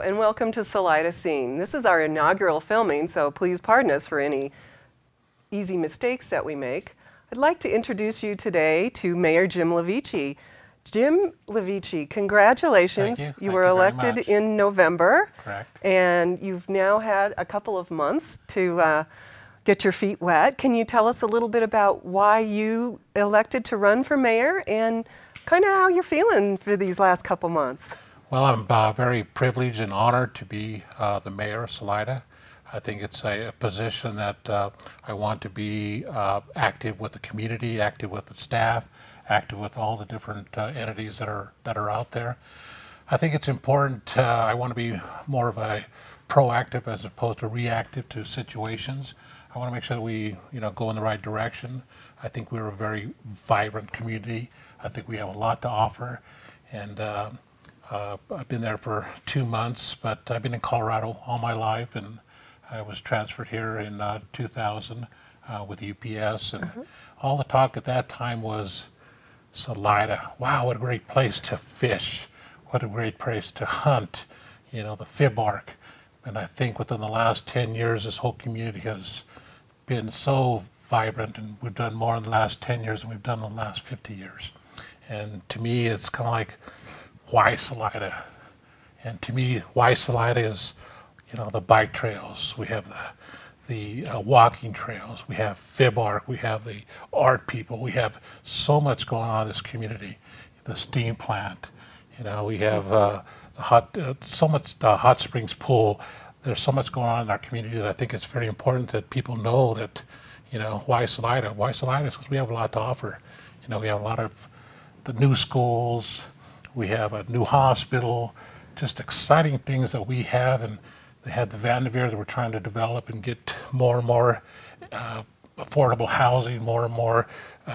and welcome to Salida Scene. This is our inaugural filming, so please pardon us for any easy mistakes that we make. I'd like to introduce you today to Mayor Jim Levici. Jim Levici, congratulations. Thank you. You were elected in November. Correct. And you've now had a couple of months to get your feet wet. Can you tell us a little bit about why you elected to run for mayor and kind of how you're feeling for these last couple months? Well, I'm very privileged and honored to be the mayor of Salida. I think it's a position that I want to be active with the community, active with the staff, active with all the different entities that are out there. I think it's important. I want to be more of a proactive as opposed to reactive to situations. I want to make sure that we, go in the right direction. I think we're a very vibrant community. I think we have a lot to offer, and I've been there for 2 months, but I've been in Colorado all my life, and I was transferred here in 2000 with UPS, and all the talk at that time was Salida. Wow, what a great place to fish. What a great place to hunt, the fib arc. And I think within the last 10 years, this whole community has been so vibrant, and we've done more in the last 10 years than we've done in the last 50 years. And to me, it's kind of like, why Salida? And to me, why Salida is, the bike trails. We have the walking trails. We have fib arc. We have the art people. We have so much going on in this community. The steam plant. We have the hot springs pool. There's so much going on in our community that I think it's very important that people know that, why Salida? Why Salida? Is because we have a lot to offer. We have a lot of the new schools. We have a new hospital. Just exciting things that we have, and they had the Vanderveer that we're trying to develop and get more and more affordable housing, more and more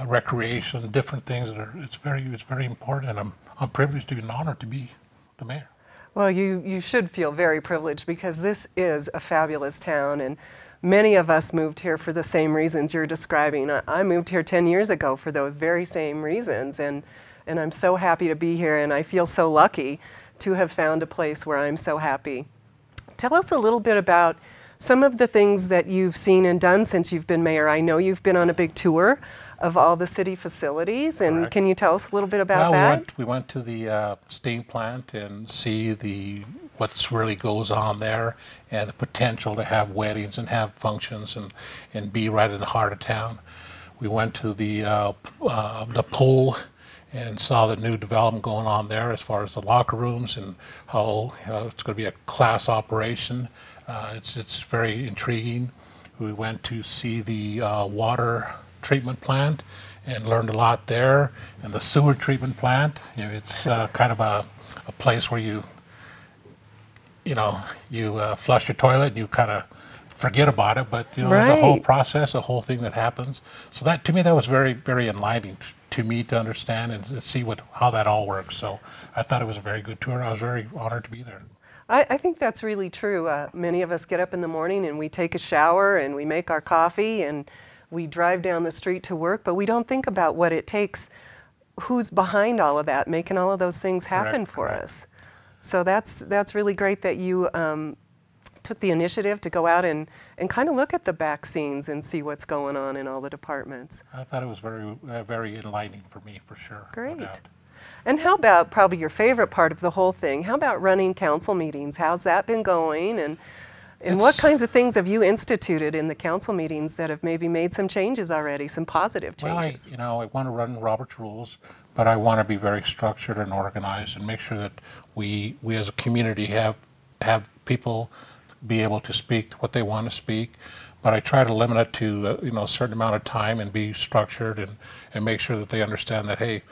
recreation, different things that are. It's very important, and I'm privileged to be honored to be the mayor. Well, you should feel very privileged because this is a fabulous town, and many of us moved here for the same reasons you're describing. I moved here 10 years ago for those very same reasons, and I'm so happy to be here, and I feel so lucky to have found a place where I'm so happy. Tell us a little bit about some of the things that you've seen and done since you've been mayor. I know you've been on a big tour of all the city facilities, and Correct. Can you tell us a little bit about that? We went to the steam plant and see what's really goes on there, and the potential to have weddings and have functions and be right in the heart of town. We went to the pool and saw the new development going on there as far as the locker rooms and how it's going to be a class operation. It's very intriguing. We went to see the water treatment plant and learned a lot there, and the sewer treatment plant. It's kind of a place where you flush your toilet and you kind of forget about it, but Right. There's a whole process, a whole thing that happens. So that, to me, that was very, very enlightening to me to understand and see how that all works. So I thought it was a very good tour. I was very honored to be there. I think that's really true. Many of us get up in the morning and we take a shower and we make our coffee and we drive down the street to work, but we don't think about what it takes, who's behind all of that, making all of those things happen for us. So that's really great that you took the initiative to go out and kind of look at the back scenes and see what's going on in all the departments. I thought it was very, very enlightening for me, for sure. Great. No doubt. And how about probably your favorite part of the whole thing? How about running council meetings? How's that been going? And what kinds of things have you instituted in the council meetings that have maybe made some changes already, some positive changes? Well, I want to run Robert's rules, but I want to be very structured and organized and make sure that we as a community have people be able to speak what they want to speak. But I try to limit it to a certain amount of time and be structured and make sure that they understand that, hey,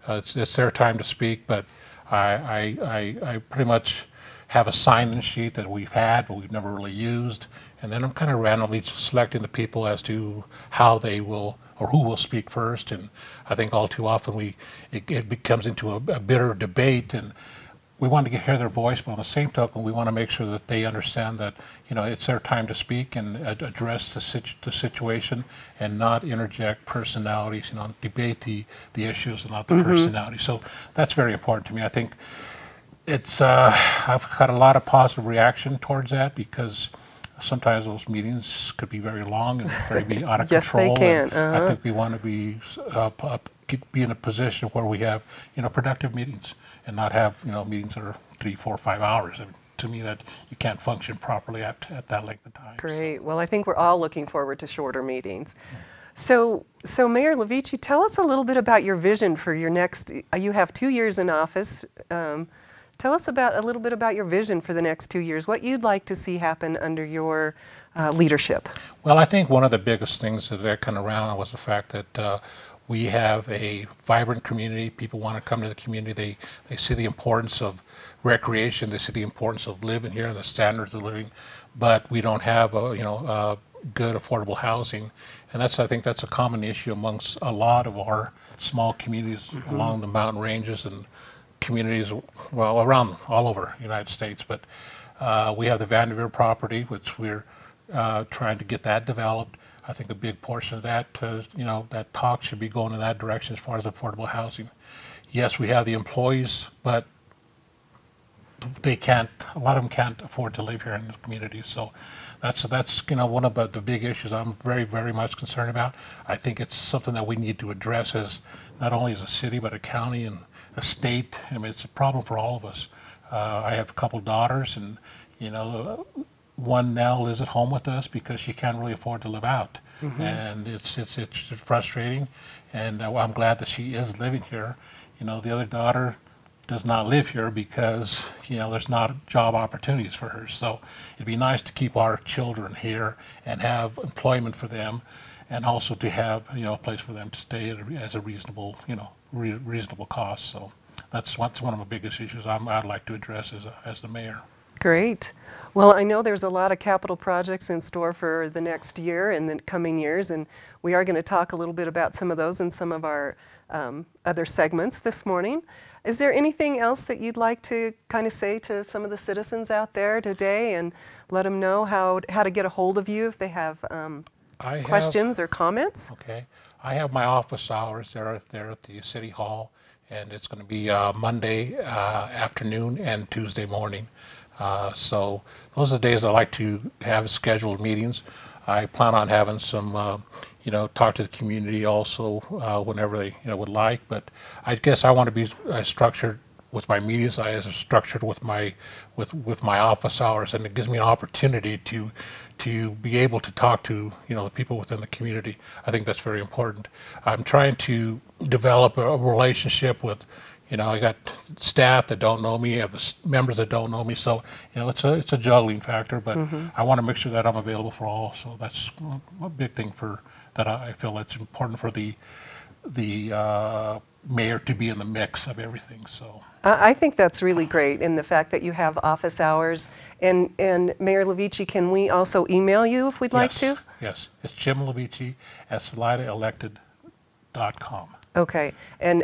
it's their time to speak, but I pretty much have a sign-in sheet that we've had, but we've never really used. And then I'm kind of randomly selecting the people as to how they will or who will speak first. And I think all too often it becomes into a bitter debate, and we want to hear their voice, but on the same token, we want to make sure that they understand that it's their time to speak and address the situation and not interject personalities, debate the issues and not the personality. So that's very important to me. I think I've got a lot of positive reaction towards that because sometimes those meetings could be very long and be out of Yes, control. they can. And I think we want to be in a position where we have, productive meetings and not have, meetings that are 3, 4, 5 hours. And to me, that you can't function properly at that length of time. Great. Well, I think we're all looking forward to shorter meetings. So Mayor Levici, tell us a little bit about your vision for your next, you have 2 years in office. Tell us a little bit about your vision for the next 2 years, what you'd like to see happen under your leadership. Well, I think one of the biggest things that I kind of ran on was the fact that we have a vibrant community. People want to come to the community. They see the importance of recreation. They see the importance of living here and the standards of living, but we don't have good affordable housing. And I think that's a common issue amongst a lot of our small communities along the mountain ranges and communities, well, around all over the United States. But we have the Vanderveer property, which we're trying to get that developed. I think a big portion of that, that talk should be going in that direction as far as affordable housing. Yes, we have the employees, but a lot of them can't afford to live here in the community. So that's one of the big issues I'm very, very much concerned about. I think it's something that we need to address as not only as a city, but a county and a state. I mean, it's a problem for all of us. I have a couple daughters, and one now lives at home with us because she can't really afford to live out, and it's frustrating. And I'm glad that she is living here. The other daughter does not live here because there's not job opportunities for her. So it'd be nice to keep our children here and have employment for them, and also to have a place for them to stay as a reasonable reasonable cost. So that's one of my biggest issues I'd like to address as the mayor. Great. Well, I know there's a lot of capital projects in store for the next year and the coming years, and we are going to talk a little bit about some of those in some of our other segments this morning. Is there anything else that you'd like to kind of say to some of the citizens out there today and let them know how to get a hold of you if they have questions or comments? Okay. I have my office hours there at the City Hall, and it's going to be Monday afternoon and Tuesday morning. So those are the days I like to have scheduled meetings. I plan on having some, talk to the community also whenever they would like. But I guess I want to be structured with my meetings. I as structured with my office hours, and it gives me an opportunity to be able to talk to the people within the community. I think that's very important. I'm trying to develop a relationship with. I got staff that don't know me, I have the members that don't know me, so it's a juggling factor. But I want to make sure that I'm available for all. So that's a big thing that I feel that's important for the mayor to be in the mix of everything. So I think that's really great, in the fact that you have office hours. And Mayor Levici, can we also email you if we'd like to? Yes, it's Jim Levici at SalidaElected.com. Okay, and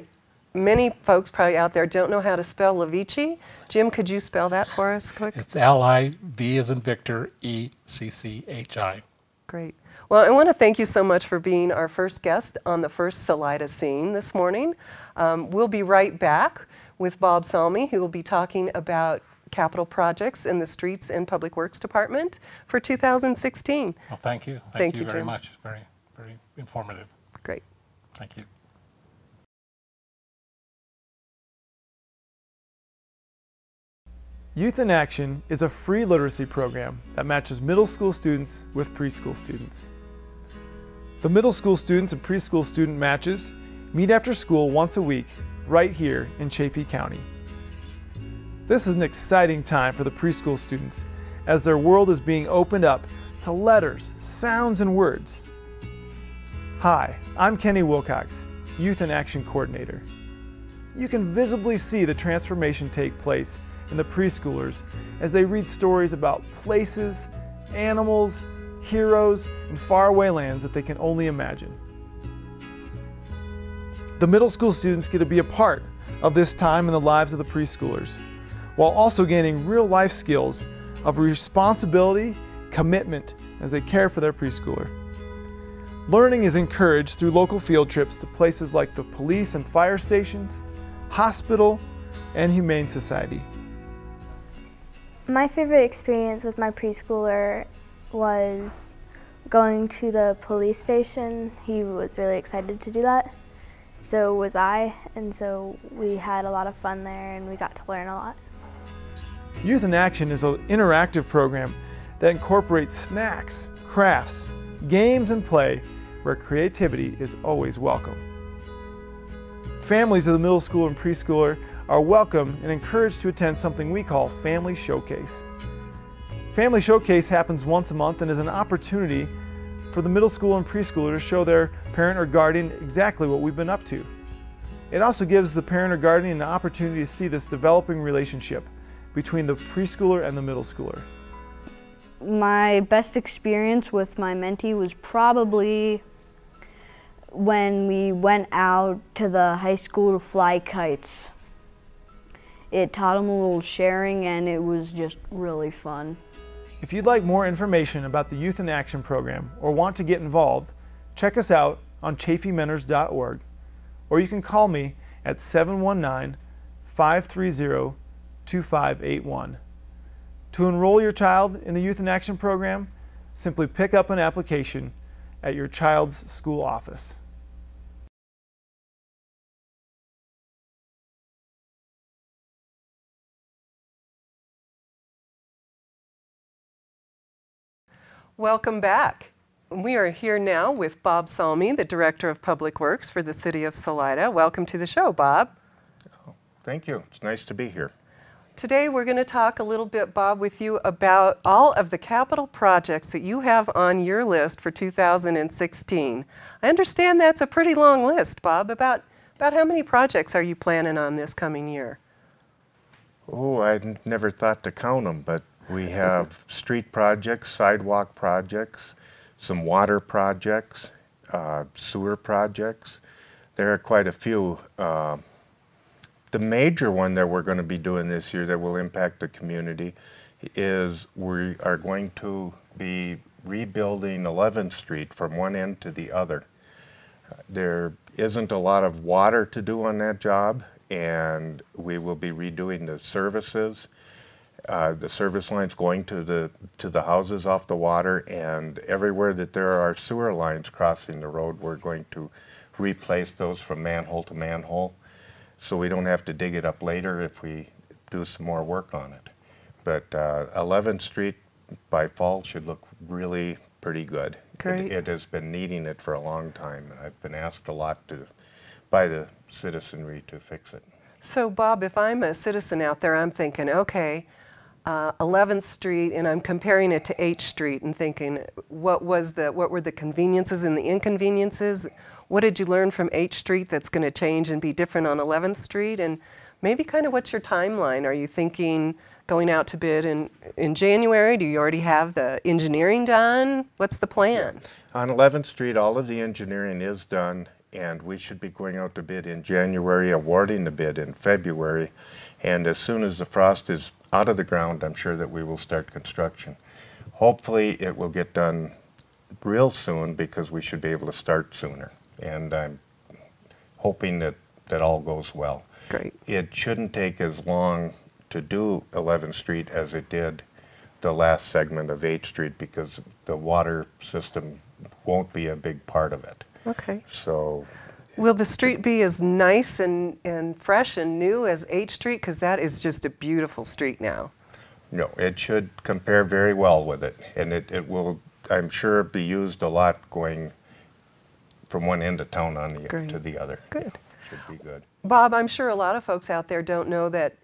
many folks probably out there don't know how to spell Levici. Jim, could you spell that for us quick? It's L-I-V as in Victor, E-C-C-H-I. Great. Well, I want to thank you so much for being our first guest on the first Salida Scene this morning. We'll be right back with Bob Salmi, who will be talking about capital projects in the Streets and Public Works Department for 2016. Well, thank you. Thank you very Jim. much. Very, very informative. Great. Thank you. Youth in Action is a free literacy program that matches middle school students with preschool students. The middle school students and preschool student matches meet after school once a week right here in Chaffee County. This is an exciting time for the preschool students as their world is being opened up to letters, sounds, and words. Hi, I'm Kenny Wilcox, Youth in Action Coordinator. You can visibly see the transformation take place in the preschoolers as they read stories about places, animals, heroes, and faraway lands that they can only imagine. The middle school students get to be a part of this time in the lives of the preschoolers, while also gaining real life skills of responsibility, commitment as they care for their preschooler. Learning is encouraged through local field trips to places like the police and fire stations, hospital, and Humane Society. My favorite experience with my preschooler was going to the police station. He was really excited to do that. So was I, and so we had a lot of fun there and we got to learn a lot. Youth in Action is an interactive program that incorporates snacks, crafts, games, and play where creativity is always welcome. Families of the middle school and preschooler are welcome and encouraged to attend something we call Family Showcase. Family Showcase happens once a month and is an opportunity for the middle school and preschooler to show their parent or guardian exactly what we've been up to. It also gives the parent or guardian an opportunity to see this developing relationship between the preschooler and the middle schooler. My best experience with my mentee was probably when we went out to the high school to fly kites. It taught them a little sharing and it was just really fun. If you'd like more information about the Youth in Action program or want to get involved, check us out on chafeementors.org, or you can call me at 719-530-2581. To enroll your child in the Youth in Action program, simply pick up an application at your child's school office. Welcome back. We are here now with Bob Salmi, the Director of Public Works for the City of Salida. Welcome to the show, Bob. Thank you. It's nice to be here. Today we're going to talk a little bit, Bob, with you about all of the capital projects that you have on your list for 2016. I understand that's a pretty long list, Bob. About how many projects are you planning on this coming year? Oh, I never thought to count them, but we have street projects, sidewalk projects, some water projects, sewer projects. There are quite a few. The major one that we're going to be doing this year that will impact the community is we are going to be rebuilding 11th Street from one end to the other. There isn't a lot of water to do on that job, and we will be redoing the services. The service lines going to the houses off the water, and everywhere that there are sewer lines crossing the road, we're going to replace those from manhole to manhole, so we don't have to dig it up later if we do some more work on it. But 11th Street by fall should look really pretty good. Great. It has been needing it for a long time, and I've been asked a lot by the citizenry to fix it. So, Bob, if I'm a citizen out there, I'm thinking, okay, 11th Street, and I'm comparing it to H Street and thinking, what were the conveniences and the inconveniences? What did you learn from H Street that's going to change and be different on 11th Street? And maybe kind of what's your timeline? Are you thinking going out to bid in January? Do you already have the engineering done? What's the plan? Yeah. On 11th Street, all of the engineering is done, and we should be going out to bid in January, awarding the bid in February. And as soon as the frost is out of the ground, I'm sure that we will start construction. Hopefully it will get done real soon because we should be able to start sooner. And I'm hoping that all goes well. Great. It shouldn't take as long to do 11th Street as it did the last segment of 8th Street because the water system won't be a big part of it. Okay. So. Will the street be as nice and fresh and new as H Street? Because that is just a beautiful street now. No, it should compare very well with it. And it will, I'm sure, be used a lot going from one end of town on to the other. Good. Yeah, should be good. Bob, I'm sure a lot of folks out there don't know that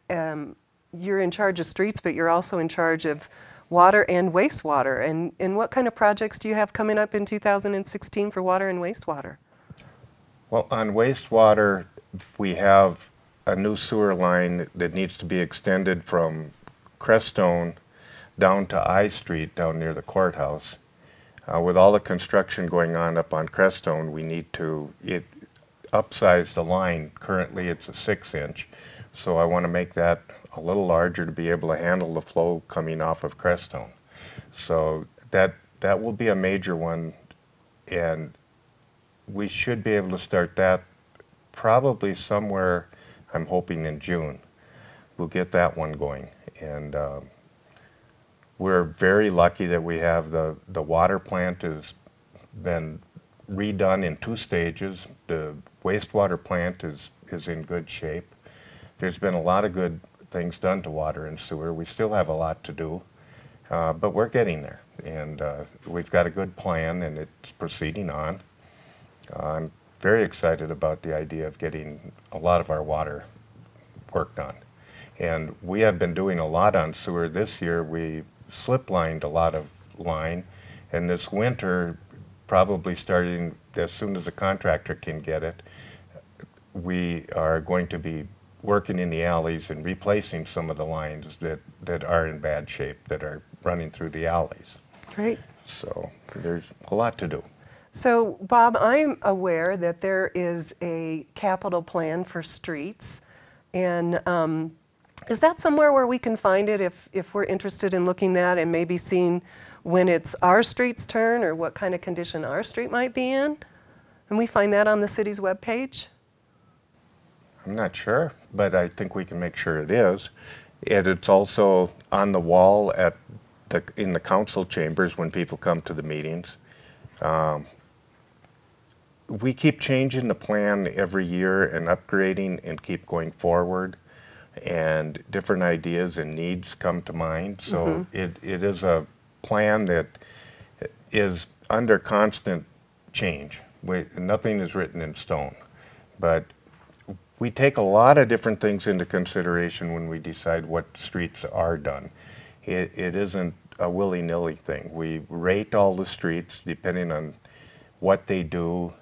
you're in charge of streets, but you're also in charge of water and wastewater. And what kind of projects do you have coming up in 2016 for water and wastewater? Well, on wastewater, we have a new sewer line that needs to be extended from Crestone down to I Street down near the courthouse. With all the construction going on up on Crestone, we need to upsize the line. Currently it's a 6-inch, so I want to make that a little larger to be able to handle the flow coming off of Crestone. So that will be a major one, and we should be able to start that probably somewhere, I'm hoping in June. We'll get that one going. And We're very lucky that we have the water plant has been redone in 2 stages. The wastewater plant is in good shape. There's been a lot of good things done to water and sewer. We still have a lot to do, but we're getting there. And we've got a good plan, and it's proceeding on. I'm very excited about the idea of getting a lot of our water work done. And we have been doing a lot on sewer. This year we slip lined a lot of line, and this winter, probably starting as soon as the contractor can get it, we are going to be working in the alleys and replacing some of the lines that are in bad shape, that are running through the alleys. Great. So there's a lot to do. So, Bob, I'm aware that there is a capital plan for streets, and is that somewhere where we can find it if we're interested in looking at and maybe seeing when it's our street's turn or what kind of condition our street might be in? And we find that on the city's webpage? I'm not sure, but I think we can make sure it is. And it's also on the wall in the council chambers when people come to the meetings. We keep changing the plan every year and upgrading and keep going forward, and different ideas and needs come to mind. So it is a plan that is under constant change. Nothing is written in stone, but we take a lot of different things into consideration when we decide what streets are done. It isn't a willy-nilly thing. We rate all the streets depending on what they do,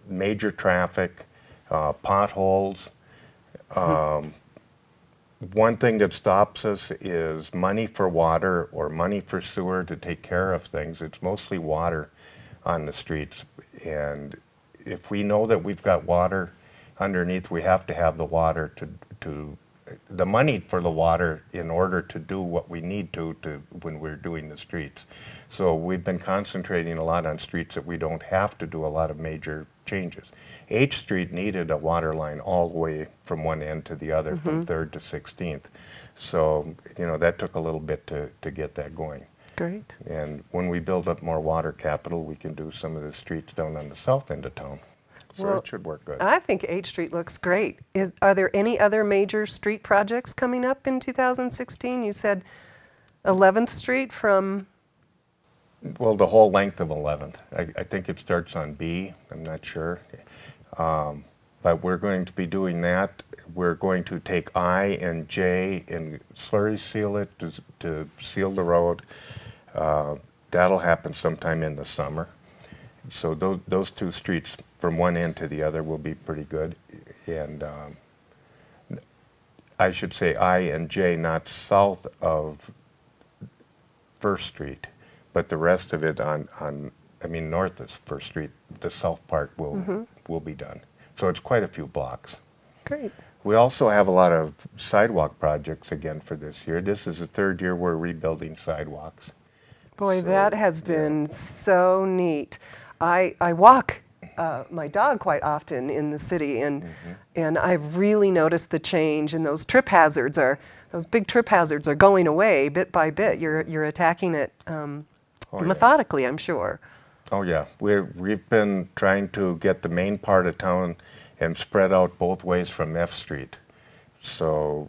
major traffic, potholes. One thing that stops us is money for water or money for sewer to take care of things. It's mostly water on the streets, and if we know that we've got water underneath, we have to have the water the money for the water in order to do what we need to when we're doing the streets. So we've been concentrating a lot on streets that we don't have to do a lot of major changes. H Street needed a water line all the way from one end to the other, from 3rd to 16th. So, that took a little bit to get that going. Great. And when we build up more water capital, we can do some of the streets down on the south end of town. So Well, it should work good. I think H Street looks great. Are there any other major street projects coming up in 2016? You said 11th Street from... Well, the whole length of 11th. I think it starts on B. I'm not sure. But we're going to be doing that. We're going to take I and J and slurry seal it to seal the road. That'll happen sometime in the summer. So those 2 streets from one end to the other will be pretty good. And I should say I and J, not south of First Street, but the rest of it north of First Street, the south part will be done. So it's quite a few blocks. Great. We also have a lot of sidewalk projects again for this year. This is the 3rd year we're rebuilding sidewalks. Boy, So, that has been so neat. I walk my dog quite often in the city, and I've really noticed the change. And those big trip hazards are going away bit by bit. You're attacking it methodically, I'm sure. Oh yeah, we've been trying to get the main part of town and spread out both ways from F Street. So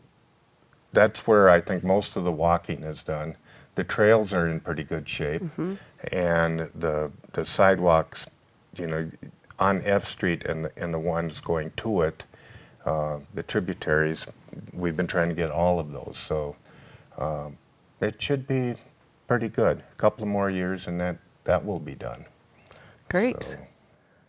that's where I think most of the walking is done. The trails are in pretty good shape, and the sidewalks, on F Street and the ones going to it, the tributaries, we've been trying to get all of those. So it should be pretty good. A couple of more years and that will be done. Great. So.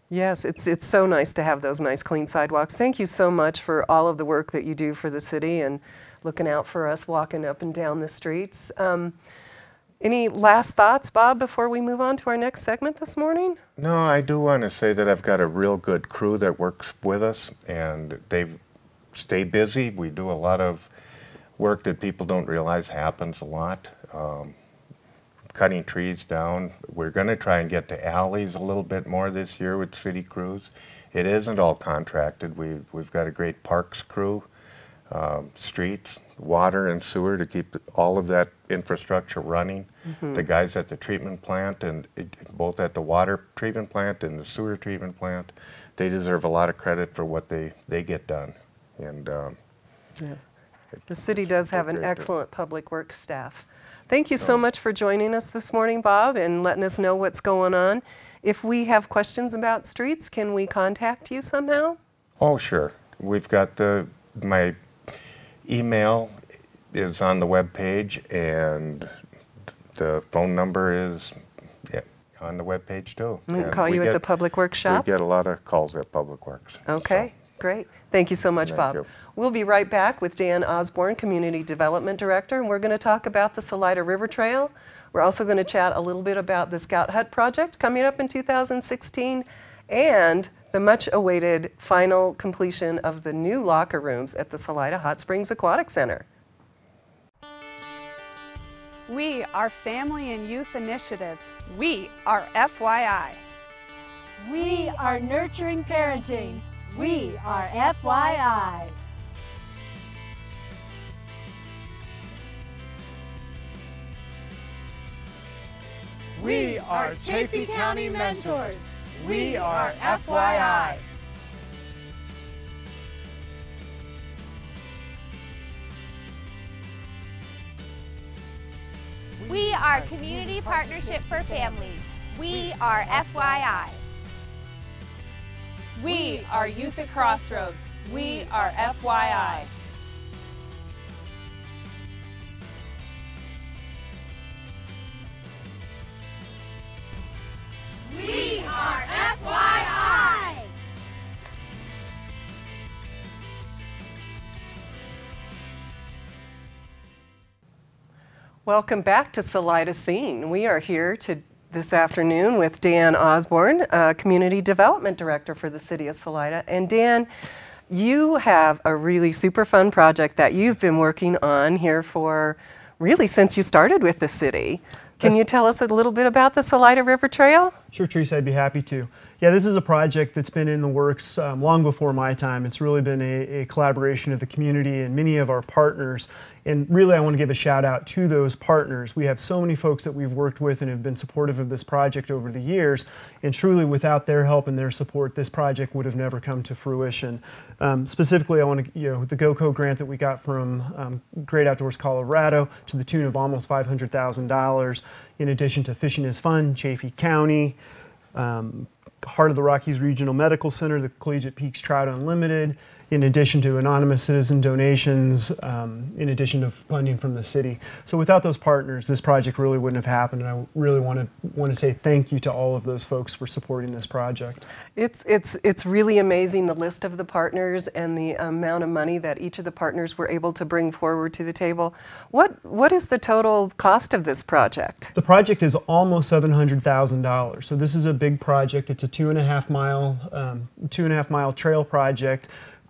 Yes, it's so nice to have those nice clean sidewalks. Thank you so much for all of the work that you do for the city and looking out for us walking up and down the streets. Any last thoughts, Bob, before we move on to our next segment this morning? No, I do want to say that I've got a real good crew that works with us, and they stay busy. We do a lot of work that people don't realize happens a lot. Cutting trees down. We're going to try and get to alleys a little bit more this year with city crews. It isn't all contracted. We've got a great parks crew, streets. water and sewer to keep all of that infrastructure running. The guys at the treatment plant, and both at the water treatment plant and the sewer treatment plant, they deserve a lot of credit for what they get done. And the city does have an Very good. excellent public works staff. Thank you so much for joining us this morning, Bob, and letting us know what's going on. If we have questions about streets, can we contact you somehow? Oh, sure. We've got my email is on the web page, and the phone number is on the web page too. We can And call you at get- the Public Works shop? We get a lot of calls at Public Works. Okay, great. Thank you so much, Thank Bob. you. We'll be right back with Dan Osborne, Community Development Director, and we're going to talk about the Salida River Trail. We're also going to chat a little bit about the Scout Hut project coming up in 2016 and the much-awaited final completion of the new locker rooms at the Salida Hot Springs Aquatic Center. We are family and youth initiatives. We are FYI. We are nurturing parenting. We are FYI. We are Chaffee County Mentors. We are FYI. We are Community Partnership for Families. We are FYI. We are Youth at Crossroads. We are FYI. We are FYI. Welcome back to Salida Scene. We are here this afternoon with Dan Osborne, Community Development Director for the City of Salida. And Dan, you have a really super fun project that you've been working on here for really since you started with the city. Can you tell us a little bit about the Salida River Trail? Sure, Teresa, I'd be happy to. Yeah, this is a project that's been in the works long before my time. It's really been a collaboration of the community and many of our partners. And really, I want to give a shout out to those partners. We have so many folks that we've worked with and have been supportive of this project over the years. And truly, without their help and their support, this project would have never come to fruition. Specifically, I want to, the GOCO grant that we got from Great Outdoors Colorado to the tune of almost $500,000, in addition to Fishing is Fun, Chaffee County, Heart of the Rockies Regional Medical Center, the Collegiate Peaks Trout Unlimited, in addition to anonymous citizen donations, in addition to funding from the city. So without those partners, this project really wouldn't have happened, and I really want to say thank you to all of those folks for supporting this project. It's really amazing, the list of the partners and the amount of money that each of the partners were able to bring forward to the table. What is the total cost of this project? The project is almost $700,000. So this is a big project. It's a 2.5 mile trail project,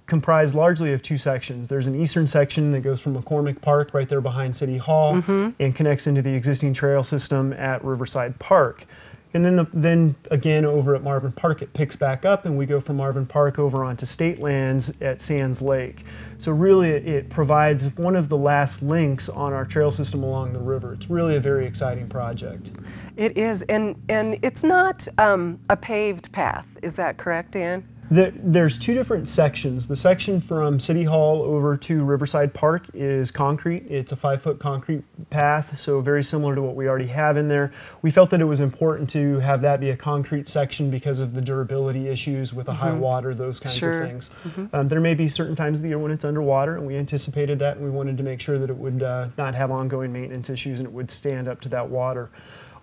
comprised largely of two sections. There's an eastern section that goes from McCormick Park right there behind City Hall and connects into the existing trail system at Riverside Park. And then again over at Marvin Park it picks back up, and we go from Marvin Park over onto state lands at Sands Lake. So really it provides one of the last links on our trail system along the river. It's really a very exciting project. It is, and it's not a paved path, is that correct, Dan? There's two different sections. The section from City Hall over to Riverside Park is concrete. It's a 5-foot concrete path, so very similar to what we already have in there. We felt that it was important to have that be a concrete section because of the durability issues with the high water, those kinds of things. There may be certain times of the year when it's underwater, and we anticipated that, and we wanted to make sure that it would not have ongoing maintenance issues and it would stand up to that water.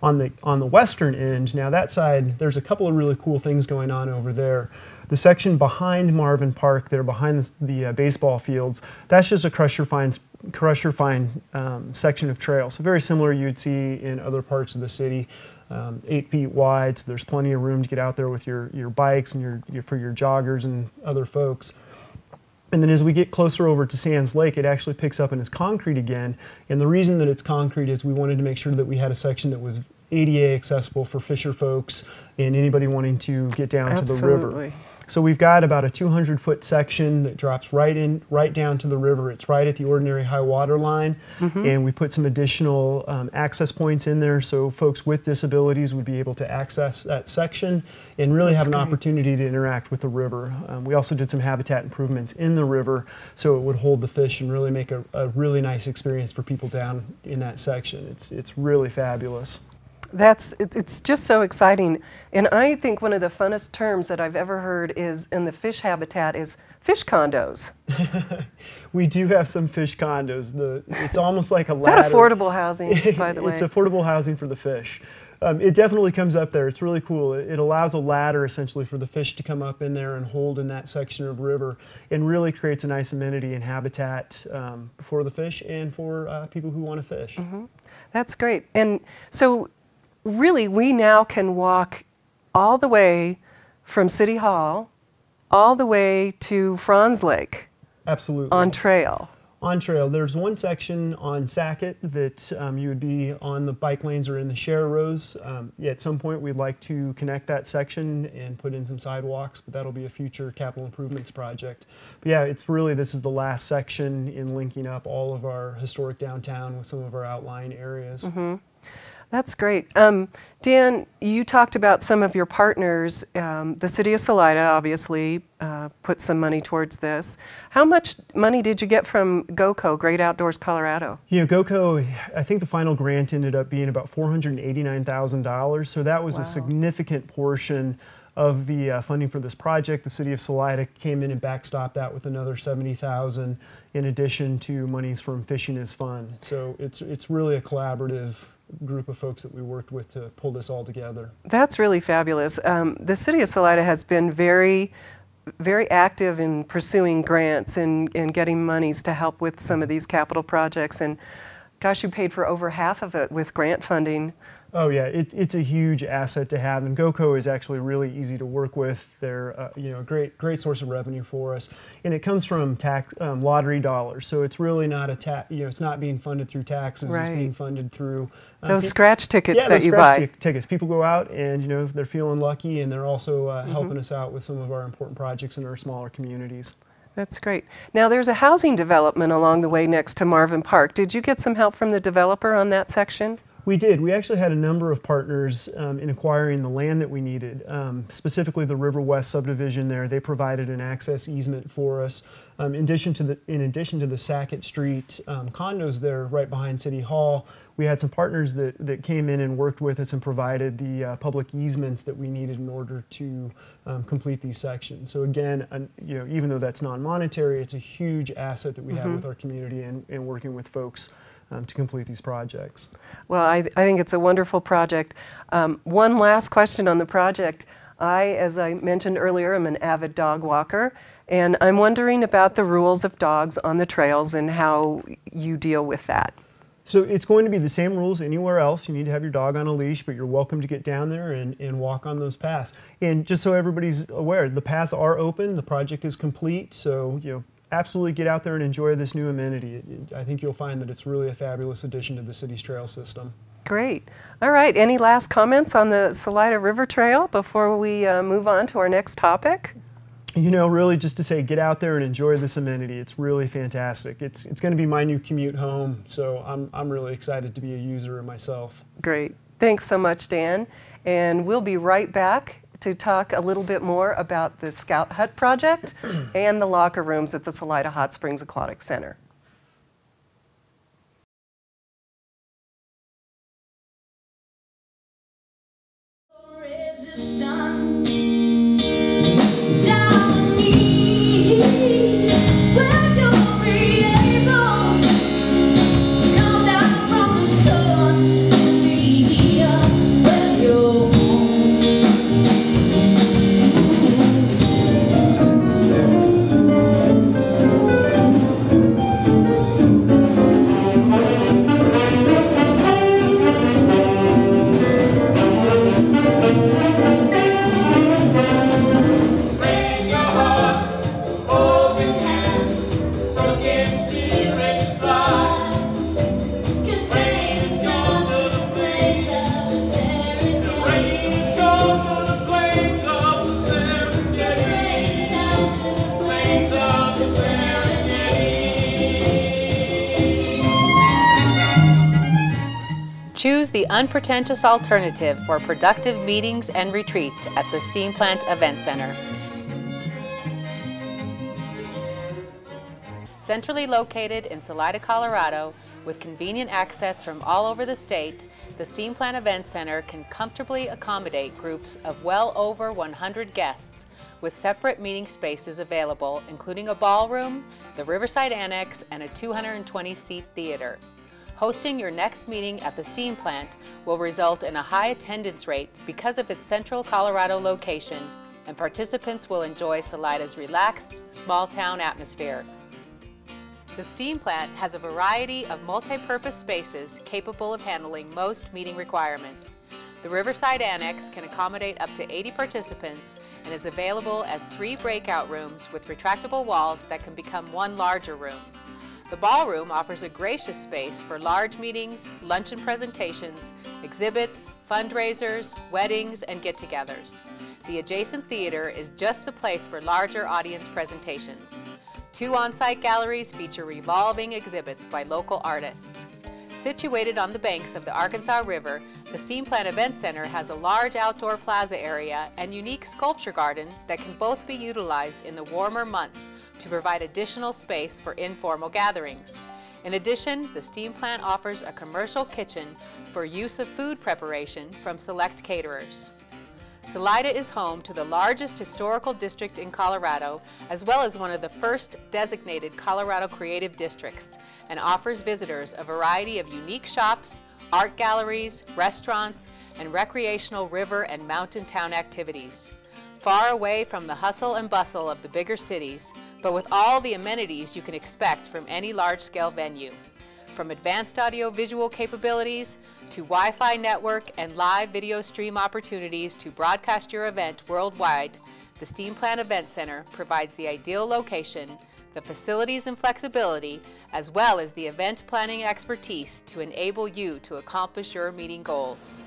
On the western end, now that side, there's a couple of really cool things going on over there. The section behind Marvin Park, there behind the baseball fields, that's just a crusher fine section of trail. So very similar you'd see in other parts of the city, 8 feet wide. So there's plenty of room to get out there with your bikes and for your joggers and other folks. And then as we get closer over to Sands Lake, it actually picks up and is concrete again. And the reason that it's concrete is we wanted to make sure that we had a section that was ADA accessible for fisher folks and anybody wanting to get down to the river. So we've got about a 200-foot section that drops right down to the river. It's right at the ordinary high water line, and we put some additional access points in there so folks with disabilities would be able to access that section and really have an opportunity to interact with the river. We also did some habitat improvements in the river so it would hold the fish and really make a really nice experience for people down in that section. It's really fabulous. It's just so exciting. And I think one of the funnest terms that I've ever heard is in the fish habitat is fish condos. We do have some fish condos. It's almost like a ladder. ladder. Is that affordable housing, by the way? It's affordable housing for the fish. It definitely comes up there. It's really cool. It allows a ladder essentially for the fish to come up in there and hold in that section of river, and really creates a nice amenity and habitat for the fish and for people who want to fish. That's great. And so really we now can walk all the way from City Hall all the way to Franz Lake. Absolutely. On trail. On trail. There's one section on Sackett that you would be on the bike lanes or in the share rows. Yeah, at some point we'd like to connect that section and put in some sidewalks, but that'll be a future capital improvements project. But yeah, this is the last section in linking up all of our historic downtown with some of our outlying areas. That's great. Dan, you talked about some of your partners. The City of Salida obviously put some money towards this. How much money did you get from GOCO, Great Outdoors Colorado? You know, GOCO, I think the final grant ended up being about $489,000, so that was a significant portion of the funding for this project. The City of Salida came in and backstopped that with another $70,000 in addition to monies from Fishing is Fun. So it's really a collaborative group of folks that we worked with to pull this all together. That's really fabulous. The City of Salida has been very active in pursuing grants and getting monies to help with some of these capital projects, and gosh, you paid for over half of it with grant funding. Oh yeah, it's a huge asset to have, and GOCO is actually really easy to work with. They're a great source of revenue for us, and it comes from tax lottery dollars. So it's really not it's not being funded through taxes. It's being funded through those scratch tickets that you buy. buy. Tickets. People go out and they're feeling lucky, and they're also helping us out with some of our important projects in our smaller communities. That's great. Now there's a housing development along the way next to Marvin Park. Did you get some help from the developer on that section? We did. We actually had a number of partners in acquiring the land that we needed, specifically the River West subdivision there. They provided an access easement for us. In addition to the Sackett Street condos there right behind City Hall, we had some partners that came in and worked with us and provided the public easements that we needed in order to complete these sections. So again, even though that's non-monetary, it's a huge asset that we have with our community and working with folks to complete these projects. Well, I think it's a wonderful project. One last question on the project. As I mentioned earlier, I'm an avid dog walker, and I'm wondering about the rules of dogs on the trails and how you deal with that. So it's going to be the same rules anywhere else. You need to have your dog on a leash, but you're welcome to get down there and walk on those paths. And just so everybody's aware, the paths are open, the project is complete, so absolutely get out there and enjoy this new amenity. I think you'll find that it's really a fabulous addition to the city's trail system. Great. All right, any last comments on the Salida River Trail before we move on to our next topic? Really just to say, get out there and enjoy this amenity. It's really fantastic. It's going to be my new commute home, so I'm really excited to be a user myself. Great. Thanks so much, Dan. And we'll be right back to talk a little bit more about the Scout Hut project and the locker rooms at the Salida Hot Springs Aquatic Center. Choose the unpretentious alternative for productive meetings and retreats at the Steam Plant Event Center. Centrally located in Salida, Colorado, with convenient access from all over the state, the Steam Plant Event Center can comfortably accommodate groups of well over 100 guests with separate meeting spaces available, including a ballroom, the Riverside Annex, and a 220-seat theater. Hosting your next meeting at the Steam Plant will result in a high attendance rate because of its central Colorado location, and participants will enjoy Salida's relaxed, small-town atmosphere. The Steam Plant has a variety of multi-purpose spaces capable of handling most meeting requirements. The Riverside Annex can accommodate up to 80 participants and is available as 3 breakout rooms with retractable walls that can become one larger room. The ballroom offers a gracious space for large meetings, luncheon presentations, exhibits, fundraisers, weddings, and get-togethers. The adjacent theater is just the place for larger audience presentations. 2 on-site galleries feature revolving exhibits by local artists. Situated on the banks of the Arkansas River, the Steam Plant Event Center has a large outdoor plaza area and unique sculpture garden that can both be utilized in the warmer months to provide additional space for informal gatherings. In addition, the Steam Plant offers a commercial kitchen for use of food preparation from select caterers. Salida is home to the largest historical district in Colorado, as well as one of the first designated Colorado Creative Districts, and offers visitors a variety of unique shops, art galleries, restaurants, and recreational river and mountain town activities. Far away from the hustle and bustle of the bigger cities, but with all the amenities you can expect from any large-scale venue. From advanced audio-visual capabilities to Wi-Fi network and live video stream opportunities to broadcast your event worldwide, the Steam Plant Event Center provides the ideal location, the facilities and flexibility, as well as the event planning expertise to enable you to accomplish your meeting goals.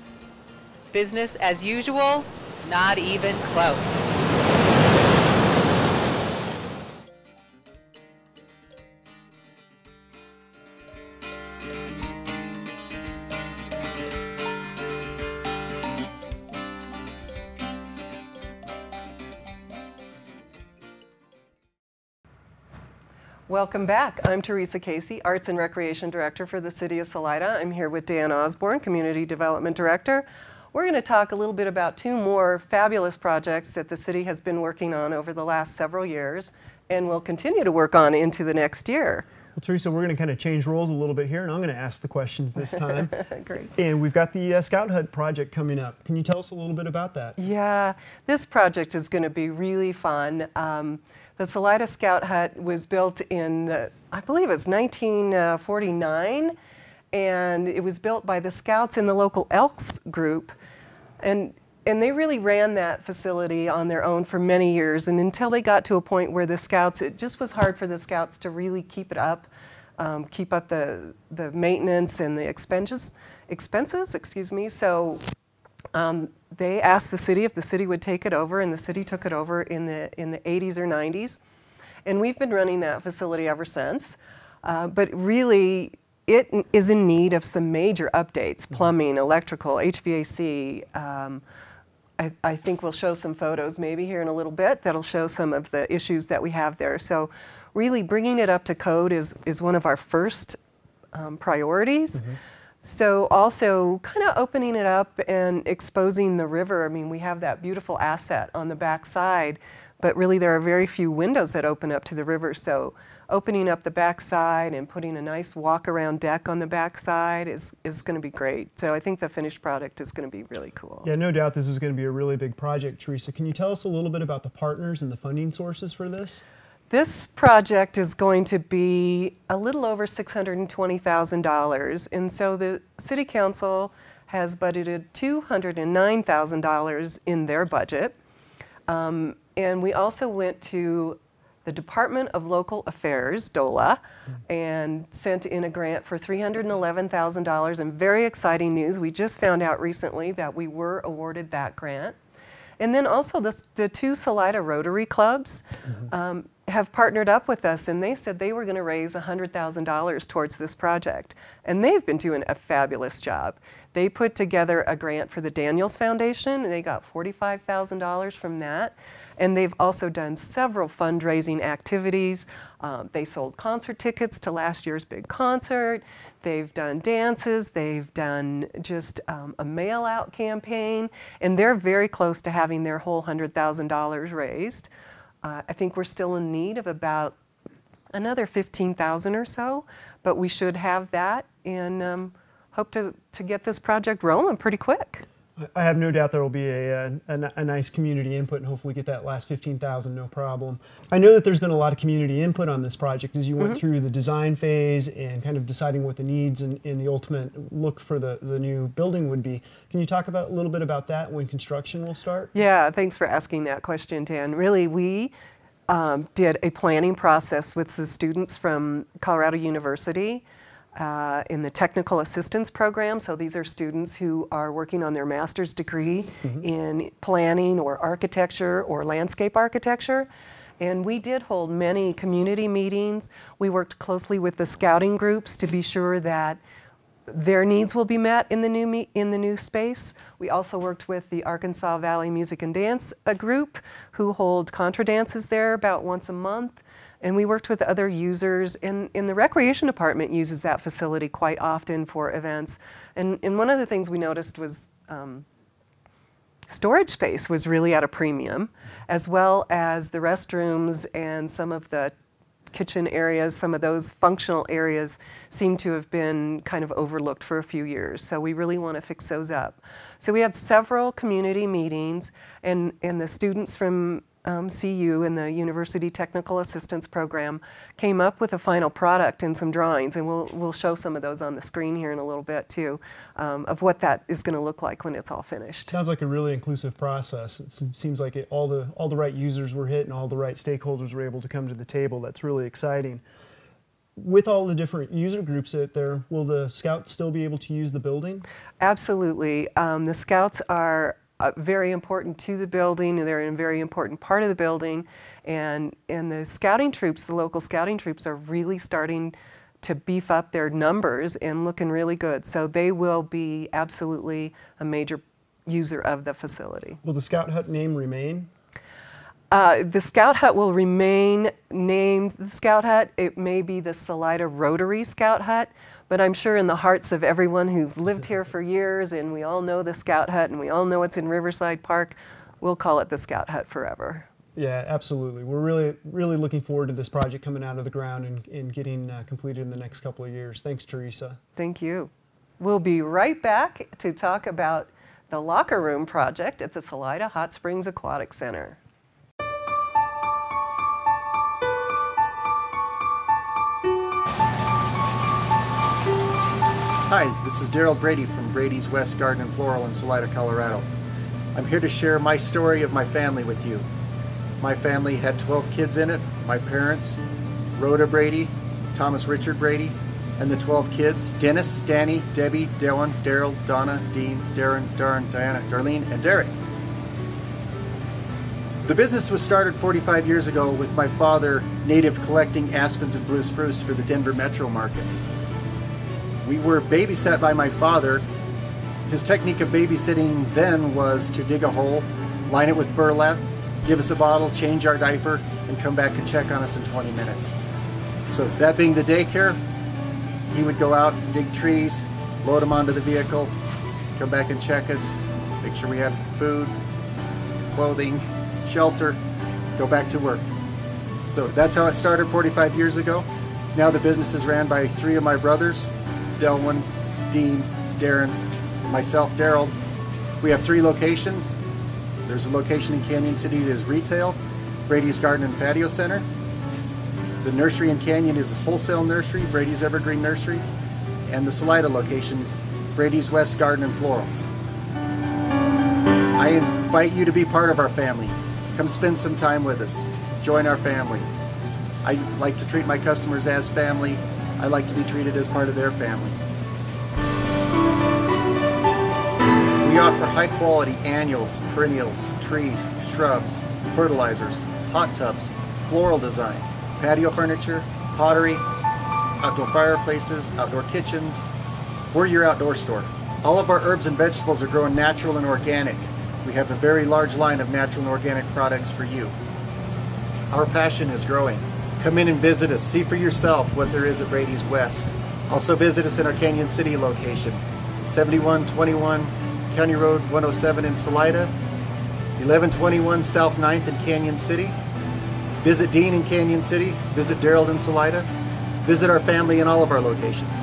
Business as usual? Not even close. Welcome back. I'm Teresa Casey, Arts and Recreation Director for the City of Salida. I'm here with Dan Osborne, Community Development Director. We're going to talk a little bit about 2 more fabulous projects that the city has been working on over the last several years and will continue to work on into the next year. Well, Teresa, we're going to kind of change roles a little bit here, and I'm going to ask the questions this time. Great. And we've got the Scout Hut project coming up. Can you tell us a little bit about that? Yeah, this project is going to be really fun. The Salida Scout Hut was built in, I believe it's 1949, and it was built by the Scouts in the local Elks group. And they really ran that facility on their own for many years, and until they got to a point where the Scouts, it just was hard for the Scouts to really keep it up, keep up the maintenance and the expenses, excuse me. So they asked the city if the city would take it over, and the city took it over in the 80s or 90s. And we've been running that facility ever since. But really, it is in need of some major updates: plumbing, electrical, HVAC. I think we'll show some photos maybe here in a little bit that'll show some of the issues that we have there. So really bringing it up to code is one of our first priorities. Mm-hmm. So also kind of opening it up and exposing the river. I mean, we have that beautiful asset on the back side, but really there are very few windows that open up to the river. So opening up the back side and putting a nice walk-around deck on the back side is going to be great. So I think the finished product is going to be really cool. Yeah, no doubt this is going to be a really big project, Teresa. Can you tell us a little bit about the partners and the funding sources for this? This project is going to be a little over $620,000, and so the City Council has budgeted $209,000 in their budget. And we also went to the Department of Local Affairs, DOLA, and sent in a grant for $311,000. And very exciting news, we just found out recently that we were awarded that grant. And then also the 2 Salida Rotary Clubs have partnered up with us, and they said they were going to raise $100,000 towards this project. And they've been doing a fabulous job. They put together a grant for the Daniels Foundation, and they got $45,000 from that. And they've also done several fundraising activities. They sold concert tickets to last year's big concert. They've done dances. They've done just a mail-out campaign. And they're very close to having their whole $100,000 raised. I think we're still in need of about another $15,000 or so, but we should have that, and hope to get this project rolling pretty quick. I have no doubt there will be a nice community input and hopefully get that last $15,000 no problem. I know that there's been a lot of community input on this project as you went through the design phase and kind of deciding what the needs and the ultimate look for the new building would be. Can you talk a little bit about that, when construction will start? Yeah, thanks for asking that question, Dan. Really, we did a planning process with the students from Colorado University in the technical assistance program. So these are students who are working on their master's degree in planning or architecture or landscape architecture. And we did hold many community meetings. We worked closely with the scouting groups to be sure that their needs will be met in the new space. We also worked with the Arkansas Valley Music and Dance group, who hold contra dances there about once a month. And we worked with other users, and the recreation department uses that facility quite often for events. And one of the things we noticed was storage space was really at a premium, as well as the restrooms and some of the kitchen areas. Some of those functional areas seem to have been kind of overlooked for a few years. So we really want to fix those up. So we had several community meetings, and the students from CU and the University Technical Assistance Program came up with a final product and some drawings, and we'll show some of those on the screen here in a little bit too, of what that is going to look like when it's all finished. Sounds like a really inclusive process. It seems like all the right users were hit and all the right stakeholders were able to come to the table. That's really exciting. With all the different user groups out there, will the Scouts still be able to use the building? Absolutely. The Scouts are very important to the building, and they're a very important part of the building, and the scouting troops, the local scouting troops, are really starting to beef up their numbers and looking really good. So they will be absolutely a major user of the facility. Will the Scout Hut name remain? The Scout Hut will remain named the Scout Hut. It may be the Salida Rotary Scout Hut, but I'm sure in the hearts of everyone who's lived here for years, and we all know the Scout Hut, and we all know it's in Riverside Park, we'll call it the Scout Hut forever. Yeah, absolutely. We're really looking forward to this project coming out of the ground and getting completed in the next couple of years. Thanks, Teresa. Thank you. We'll be right back to talk about the locker room project at the Salida Hot Springs Aquatic Center. Hi, this is Daryl Brady from Brady's West Garden and Floral in Salida, Colorado. I'm here to share my story of my family with you. My family had 12 kids in it. My parents, Rhoda Brady, Thomas Richard Brady, and the 12 kids, Dennis, Danny, Debbie, Dylan, Daryl, Donna, Dean, Darren, Darn, Diana, Darlene, and Derek. The business was started 45 years ago with my father native collecting aspens and blue spruce for the Denver metro market. We were babysat by my father. His technique of babysitting then was to dig a hole, line it with burlap, give us a bottle, change our diaper, and come back and check on us in 20 minutes. So that being the daycare, he would go out, dig trees, load them onto the vehicle, come back and check us, make sure we had food, clothing, shelter, go back to work. So that's how it started 45 years ago. Now the business is ran by 3 of my brothers, Delwyn, Dean, Darren, myself, Daryl. We have 3 locations. There's a location in Canyon City that is retail, Brady's Garden and Patio Center. The nursery in Canyon is a wholesale nursery, Brady's Evergreen Nursery, and the Salida location, Brady's West Garden and Floral. I invite you to be part of our family. Come spend some time with us. Join our family. I like to treat my customers as family. I like to be treated as part of their family. We offer high quality annuals, perennials, trees, shrubs, fertilizers, hot tubs, floral design, patio furniture, pottery, outdoor fireplaces, outdoor kitchens. We're your outdoor store. All of our herbs and vegetables are grown natural and organic. We have a very large line of natural and organic products for you. Our passion is growing. Come in and visit us. See for yourself what there is at Brady's West. Also visit us in our Canyon City location, 7121 County Road 107 in Salida, 1121 South 9th in Canyon City. Visit Dean in Canyon City. Visit Darrell in Salida. Visit our family in all of our locations.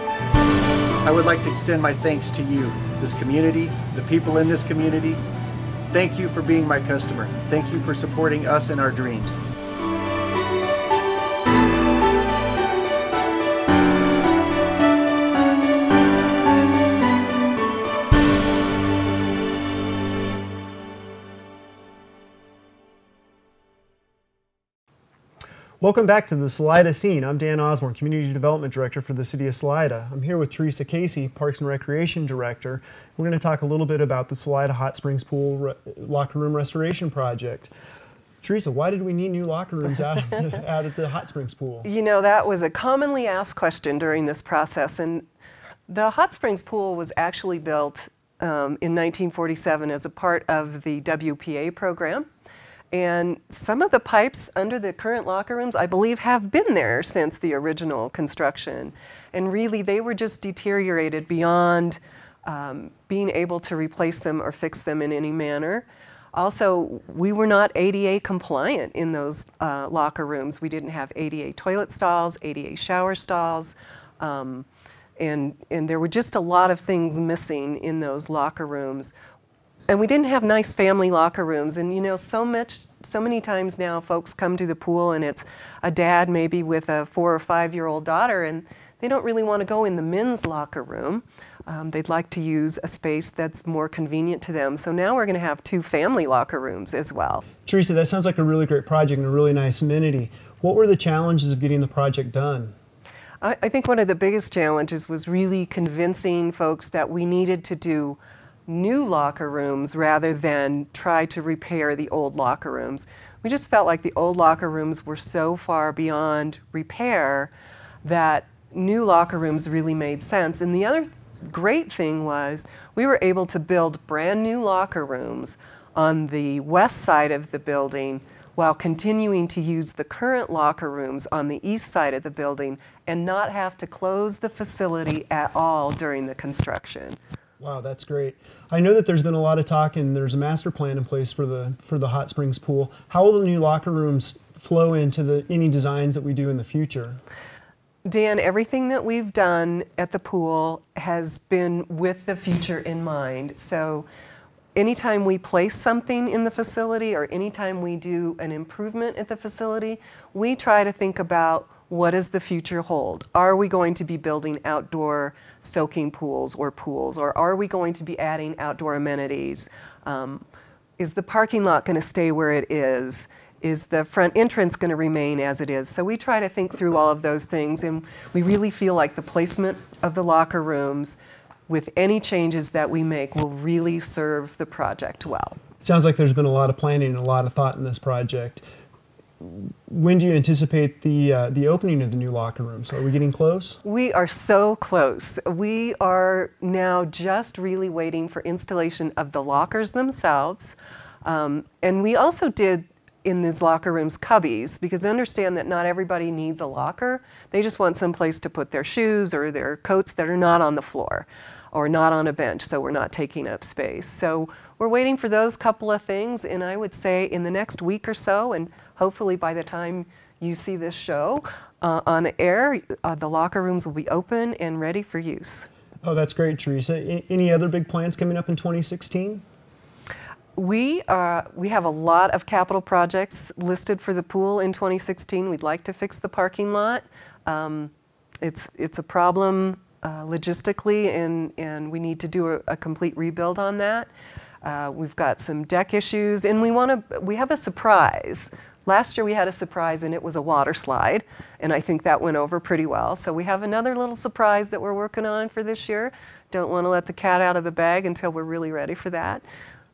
I would like to extend my thanks to you, this community, the people in this community. Thank you for being my customer. Thank you for supporting us in our dreams. Welcome back to the Salida Scene. I'm Dan Osborne, Community Development Director for the City of Salida. I'm here with Teresa Casey, Parks and Recreation Director. We're going to talk a little bit about the Salida Hot Springs Pool Locker Room Restoration Project. Teresa, why did we need new locker rooms out at the Hot Springs Pool? You know, that was a commonly asked question during this process, and the Hot Springs Pool was actually built in 1947 as a part of the WPA program. And some of the pipes under the current locker rooms, I believe, have been there since the original construction. And really, they were just deteriorated beyond being able to replace them or fix them in any manner. Also, we were not ADA compliant in those locker rooms. We didn't have ADA toilet stalls, ADA shower stalls, and there were just a lot of things missing in those locker rooms. And we didn't have nice family locker rooms. And you know, so many times now folks come to the pool and it's a dad maybe with a 4 or 5-year-old daughter, and they don't really want to go in the men's locker room. They'd like to use a space that's more convenient to them. So now we're going to have 2 family locker rooms as well. Teresa, that sounds like a really great project and a really nice amenity. What were the challenges of getting the project done? I think one of the biggest challenges was really convincing folks that we needed to do new locker rooms rather than try to repair the old locker rooms. We just felt like the old locker rooms were so far beyond repair that new locker rooms really made sense. And the other great thing was we were able to build brand new locker rooms on the west side of the building while continuing to use the current locker rooms on the east side of the building and not have to close the facility at all during the construction. Wow, that's great. I know that there's been a lot of talk and there's a master plan in place for the Hot Springs Pool. How will the new locker rooms flow into any designs that we do in the future? Dan, everything that we've done at the pool has been with the future in mind. So anytime we place something in the facility or anytime we do an improvement at the facility, we try to think about what does the future hold? Are we going to be building outdoor soaking pools, or are we going to be adding outdoor amenities? Is the parking lot going to stay where it is? Is the front entrance going to remain as it is? So we try to think through all of those things, and we really feel like the placement of the locker rooms with any changes that we make will really serve the project well. It sounds like there's been a lot of planning and a lot of thought in this project. When do you anticipate the opening of the new locker rooms? Are we getting close? We are so close. We are now just really waiting for installation of the lockers themselves. And we also did in these locker rooms cubbies, because understand that not everybody needs a locker. They just want some place to put their shoes or their coats that are not on the floor or not on a bench, so we're not taking up space. So we're waiting for those couple of things, and I would say in the next week or so, and hopefully by the time you see this show on air, the locker rooms will be open and ready for use. Oh, that's great, Teresa. Any other big plans coming up in 2016? We have a lot of capital projects listed for the pool in 2016. We'd like to fix the parking lot. It's a problem logistically, and we need to do a complete rebuild on that. We've got some deck issues, and we have a surprise. Last year we had a surprise, and it was a water slide, and I think that went over pretty well. So we have another little surprise that we're working on for this year. Don't want to let the cat out of the bag until we're really ready for that.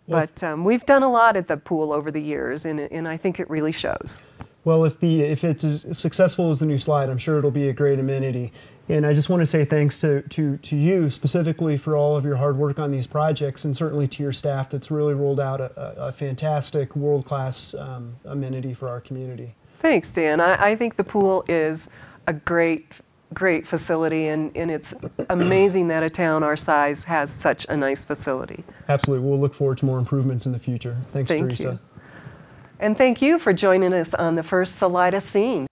But we've done a lot at the pool over the years, and I think it really shows. Well, if it's as successful as the new slide, I'm sure it'll be a great amenity. And I just want to say thanks to you specifically for all of your hard work on these projects, and certainly to your staff that's really rolled out a fantastic, world-class amenity for our community. Thanks, Dan. I think the pool is a great facility, and it's amazing that a town our size has such a nice facility. Absolutely. We'll look forward to more improvements in the future. Thanks, Thank Teresa. you. And thank you for joining us on the first Salida Scene.